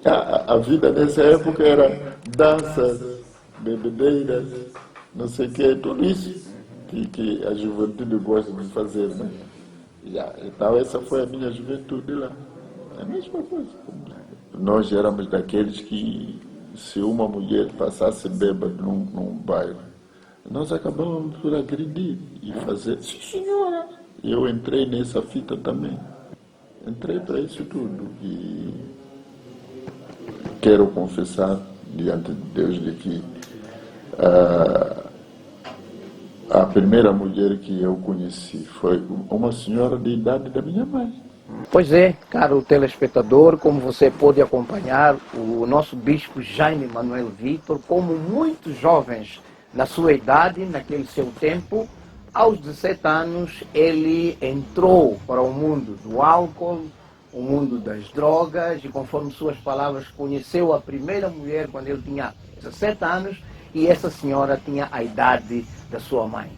A vida nessa época era danças, bebedeiras, não sei o que, tudo isso que a juventude gosta de fazer, né? Então essa foi a minha juventude lá. É a mesma coisa. Nós éramos daqueles que, se uma mulher passasse bêbada num bairro, nós acabamos por agredir e fazer, sim senhora, eu entrei nessa fita também. Entrei para isso tudo e quero confessar diante de Deus de que a primeira mulher que eu conheci foi uma senhora de idade da minha mãe. Pois é, caro telespectador, como você pode acompanhar, o nosso bispo Jaime Manuel Vitor, como muitos jovens na sua idade, naquele seu tempo, aos 17 anos, ele entrou para o mundo do álcool, o mundo das drogas, e conforme suas palavras, conheceu a primeira mulher quando ele tinha 17 anos, e essa senhora tinha a idade da sua mãe.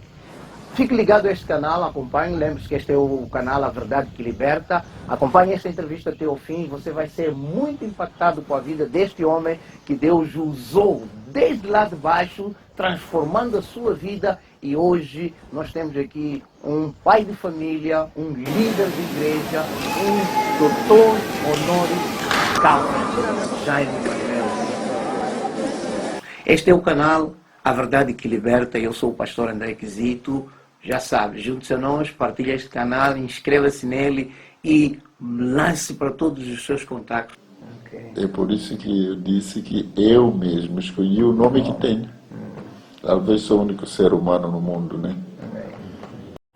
Fique ligado a este canal, acompanhe, lembre-se que este é o canal A Verdade que Liberta. Acompanhe esta entrevista até o fim, você vai ser muito impactado com a vida deste homem que Deus usou desde lá de baixo, transformando a sua vida, e hoje nós temos aqui um pai de família, um líder de igreja, um doutor honoris causa, Jaime Manuel. Este é o canal A Verdade que Liberta, eu sou o pastor André Quisito. Já sabe, junte-se a nós, partilhe este canal, inscreva-se nele e lance para todos os seus contatos. É por isso que eu disse que eu mesmo escolhi o nome que tenho. Talvez sou o único ser humano no mundo, né?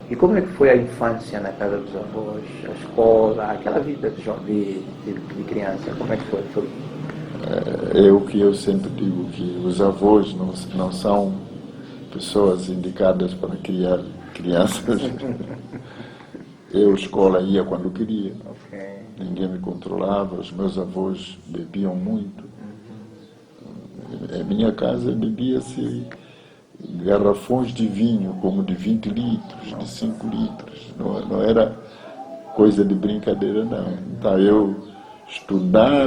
E como é que foi a infância na casa dos avós, a escola, aquela vida de criança, como é que foi? É o que eu sempre digo, que os avós não são pessoas indicadas para criar crianças. Eu, escola, ia quando queria. Ninguém me controlava, os meus avós bebiam muito. Em minha casa bebia-se garrafões de vinho, como de 20 litros, de 5 litros. Não era coisa de brincadeira, não. Então eu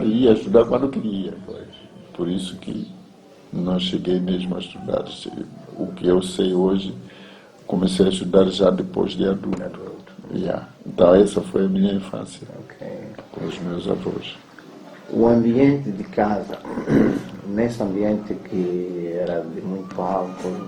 ia estudar quando queria. Por isso que não cheguei mesmo a estudar. O que eu sei hoje, comecei a estudar já depois de adulto. Então essa foi a minha infância, com os meus avós. O ambiente de casa, nesse ambiente que era de muito álcool,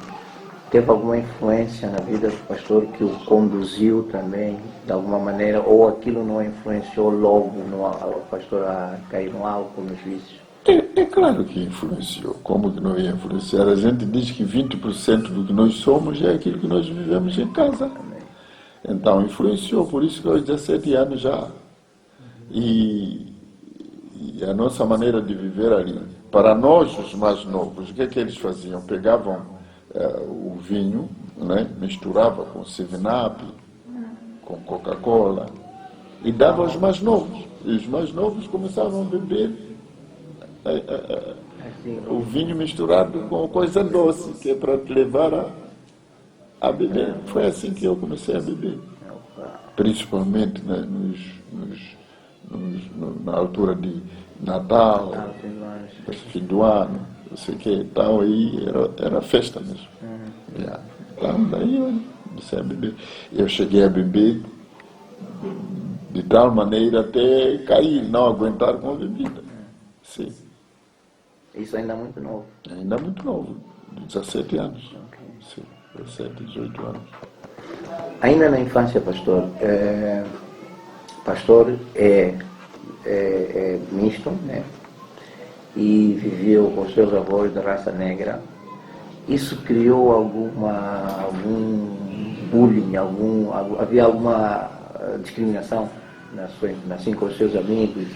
teve alguma influência na vida do pastor que o conduziu também, de alguma maneira, ou aquilo não influenciou logo o pastor a cair no álcool, nos vícios? É claro que influenciou. Como que não ia influenciar? A gente diz que 20% do que nós somos é aquilo que nós vivemos em casa. Então influenciou, por isso que aos 17 anos já. E a nossa maneira de viver ali, para nós os mais novos, o que é que eles faziam? Pegavam o vinho, né, misturava com 7-Up, com Coca-Cola, e davam aos mais novos. E os mais novos começavam a beber o vinho misturado com coisa doce, que é para te levar a beber. Foi assim que eu comecei a beber. Principalmente, né, na altura de Natal, fim do ano, não sei o que, então aí era festa mesmo. Então daí eu comecei a beber. Eu cheguei a beber de tal maneira até cair, não aguentar com a bebida. Sim. Isso ainda é muito novo? Ainda muito novo, 17 anos. Sim, 17, 18 anos. Ainda na infância, pastor, é misto, né? E viveu com os seus avós de raça negra. Isso criou algum bullying, havia alguma discriminação assim, com os seus amigos?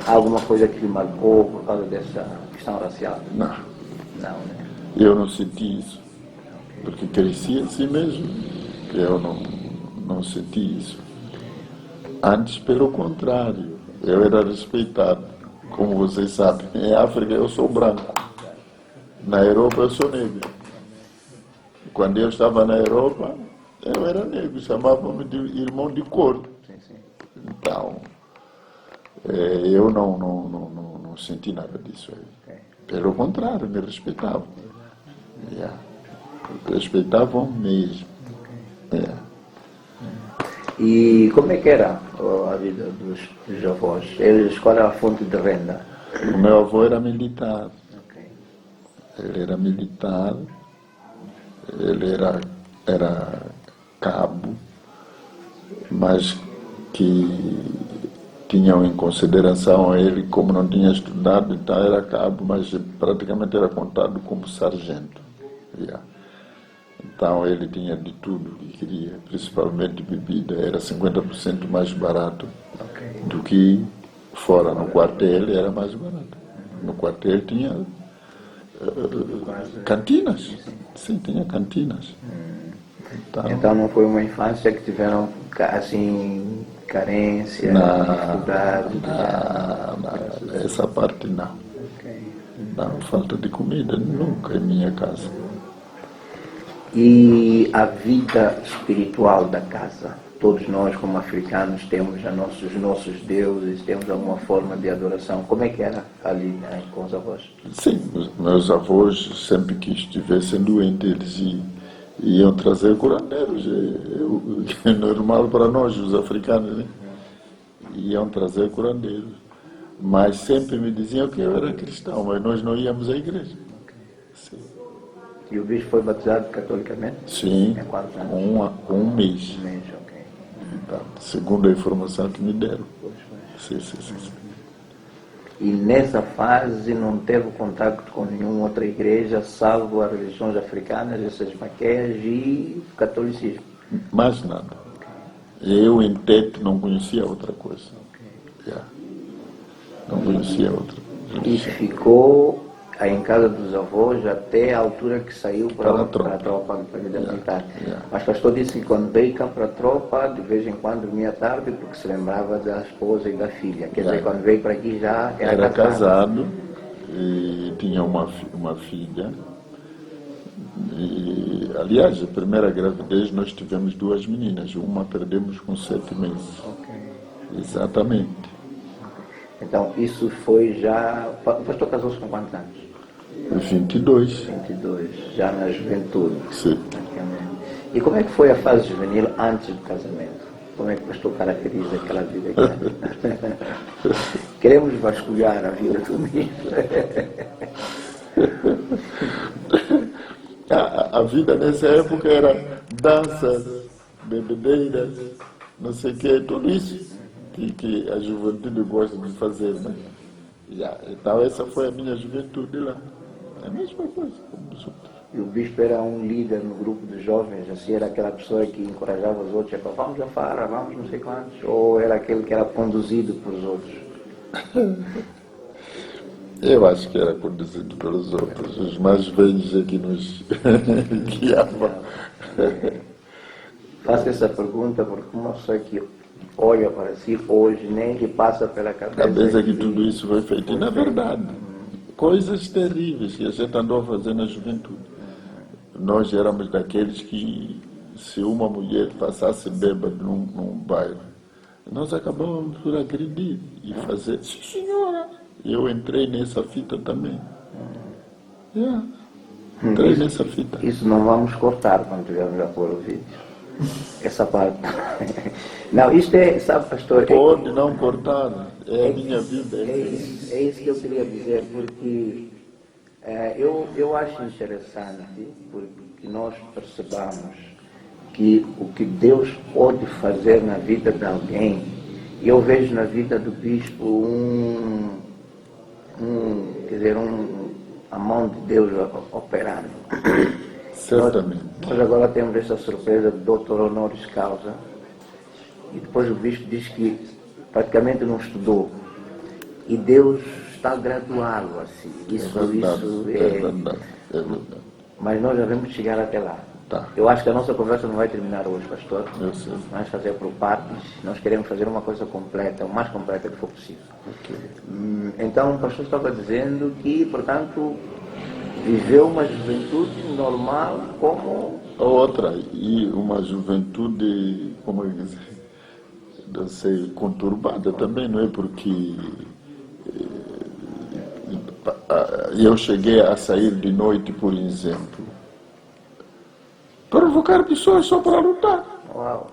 Alguma coisa que lhe marcou por causa dessa questão racial? Não. Não, né? Eu não senti isso. Porque cresci assim mesmo. Eu não senti isso. Antes, pelo contrário, eu era respeitado. Como vocês sabem, em África eu sou branco. Na Europa eu sou negro. Quando eu estava na Europa, eu era negro. Chamavam-me de irmão de cor. Então, eu não não senti nada disso aí. Pelo contrário, me respeitavam. Yeah. Respeitavam mesmo. Yeah. E como é que era a vida dos avós? Eles, qual era a fonte de renda? O meu avô era militar. Ok. Ele era militar, ele era cabo, mas que tinham em consideração ele, como não tinha estudado, então era cabo, mas praticamente era contado como sargento. Yeah. Então ele tinha de tudo que queria, principalmente bebida, era 50% mais barato do que fora. No quartel era mais barato. No quartel tinha cantinas. Sim, tinha cantinas. Então não foi uma infância que tiveram assim carência, dificuldade? Não, essa parte não. Não, falta de comida nunca em minha casa. E a vida espiritual da casa? Todos nós, como africanos, temos os nossos deuses, temos alguma forma de adoração. Como é que era ali, né, com os avós? Sim, os meus avós, sempre que estivessem doentes, eles iam trazer curandeiros. É normal para nós, os africanos, né? Iam trazer curandeiros. Mas sempre me diziam que eu era cristão, mas nós não íamos à igreja. Sim. E o bispo foi batizado catolicamente? Sim, Há quantos anos? com um mês. Um mês, ok. Então, segundo a informação que me deram. Pois. Sim. E nessa fase não teve contato com nenhuma outra igreja, salvo as religiões africanas, essas maqueias e o catolicismo? Mais nada. Eu, em Tete, não conhecia outra coisa. Yeah. Não conhecia outra. E ficou em casa dos avós até a altura que saiu para a tropa para a vida militar. Mas o pastor disse que quando veio cá para a tropa, de vez em quando vinha tarde, porque se lembrava da esposa e da filha. Quer dizer, quando veio para aqui já era casado e tinha uma filha. E, aliás, a primeira gravidez nós tivemos 2 meninas. Uma perdemos com 7 meses. Exatamente. Então, isso foi já... O pastor casou-se com quantos anos? 22. 22, já na juventude. Sim. E como é que foi a fase juvenil antes do casamento? Como é que o pastor caracteriza aquela vida? Queremos vasculhar a vida do bispo. A vida nessa época era danças, bebedeiras, não sei o que, tudo isso que a juventude gosta de fazer, né? Então essa foi a minha juventude lá. É a mesma coisa como os outros. E o bispo era um líder no grupo de jovens, assim, era aquela pessoa que encorajava os outros, vamos a farra, vamos não sei quantos, ou era aquele que era conduzido pelos outros? Eu acho que era conduzido pelos outros, os mais velhos é que nos guiavam. Faço essa pergunta porque uma pessoa que olha para si hoje nem lhe passa pela cabeça que tudo isso foi feito. E na verdade, coisas terríveis que a gente andou a fazer na juventude. Nós éramos daqueles que, se uma mulher passasse bêbada num bairro, nós acabávamos por agredir e fazer, sim senhora, eu entrei nessa fita também. Entrei nessa fita. Isso não vamos cortar quando tivermos a pôr o vídeo. Essa parte. Não, isto é, sabe, pastor? Pode não cortar, é a minha vida. É isso que eu queria dizer, porque eu acho interessante porque nós percebamos que o que Deus pode fazer na vida de alguém, eu vejo na vida do bispo a mão de Deus operando. Certamente. Nós agora temos essa surpresa de doutor honoris causa, e depois o bispo diz que praticamente não estudou. E Deus está a graduá-lo assim. Isso é verdade. Mas nós devemos chegar até lá. Tá. Eu acho que a nossa conversa não vai terminar hoje, pastor. Eu sei. Vamos fazer por partes. Nós queremos fazer uma coisa completa, o mais completa que for possível. Okay. Então, o pastor estava dizendo que, portanto, viveu uma juventude normal como... Outra, e uma juventude, como eu dizer, não sei, conturbada também, não é? Porque eu cheguei a sair de noite, por exemplo, provocar pessoas só para lutar. Uau.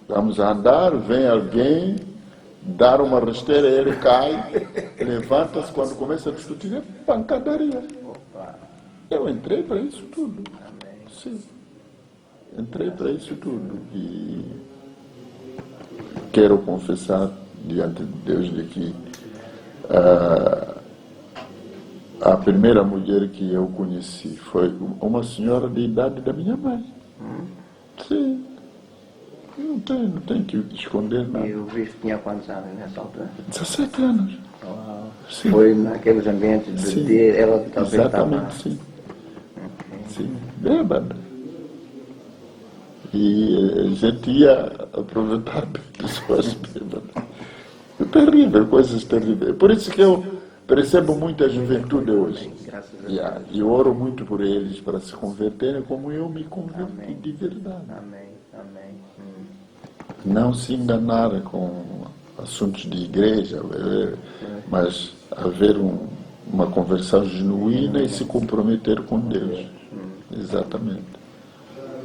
Vamos a andar, vem alguém, dar uma rasteira, ele cai, levanta-se, quando começa a discutir, é pancadaria. Eu entrei para isso tudo. Sim. Entrei para isso tudo. E quero confessar diante de Deus de que a primeira mulher que eu conheci foi uma senhora de idade da minha mãe. Sim. Não tem que esconder nada. E o bispo tinha quantos anos nessa altura? 17 anos. Uau. Sim. Foi naqueles ambientes de Sim. ela talvez Exatamente, estava... sim. Sim, bêbada. E a gente ia aproveitar pessoas bêbadas. É terrível, coisas terríveis. Por isso que eu percebo muito a juventude hoje. Graças a Deus. E oro muito por eles para se converterem como eu me converti de verdade. Amém, amém. Não se enganar com assuntos de igreja, mas haver uma conversão genuína e se comprometer com Deus. Exatamente.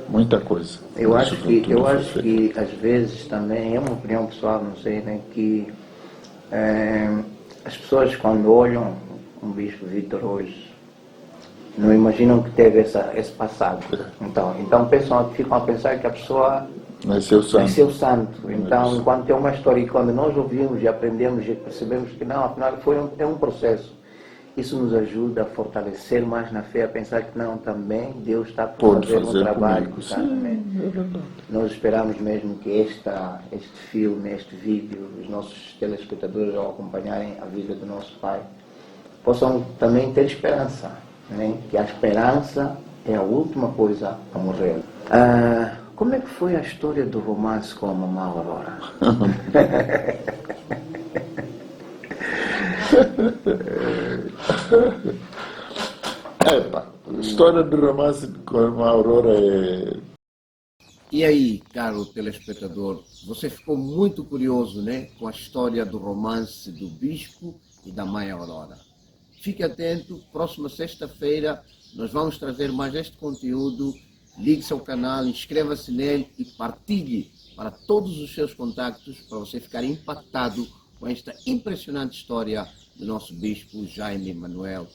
Muita coisa. Eu acho que às vezes também, é uma opinião pessoal, não sei, né, que as pessoas quando olham um bispo Vítor hoje, não imaginam que teve esse passado. Então ficam a pensar que a pessoa nasceu santo. Então, enquanto é uma história, e quando nós ouvimos e aprendemos e percebemos que não, afinal é um processo. Isso nos ajuda a fortalecer mais na fé, a pensar que não, também Deus está por fazer um trabalho. Sim, é verdade. Nós esperamos mesmo que este filme, este vídeo, os nossos telespectadores, ao acompanharem a vida do nosso Pai, possam também ter esperança, né? Que a esperança é a última coisa a morrer. Como é que foi a história do romance com a Mamã Aurora? A história do romance com a Aurora é... E aí, caro telespectador, você ficou muito curioso, né, com a história do romance do Bispo e da Mãe Aurora. Fique atento, próxima sexta-feira nós vamos trazer mais este conteúdo. Ligue-se ao canal, inscreva-se nele e partilhe para todos os seus contactos para você ficar impactado com esta impressionante história do nosso Bispo Jaime Manuel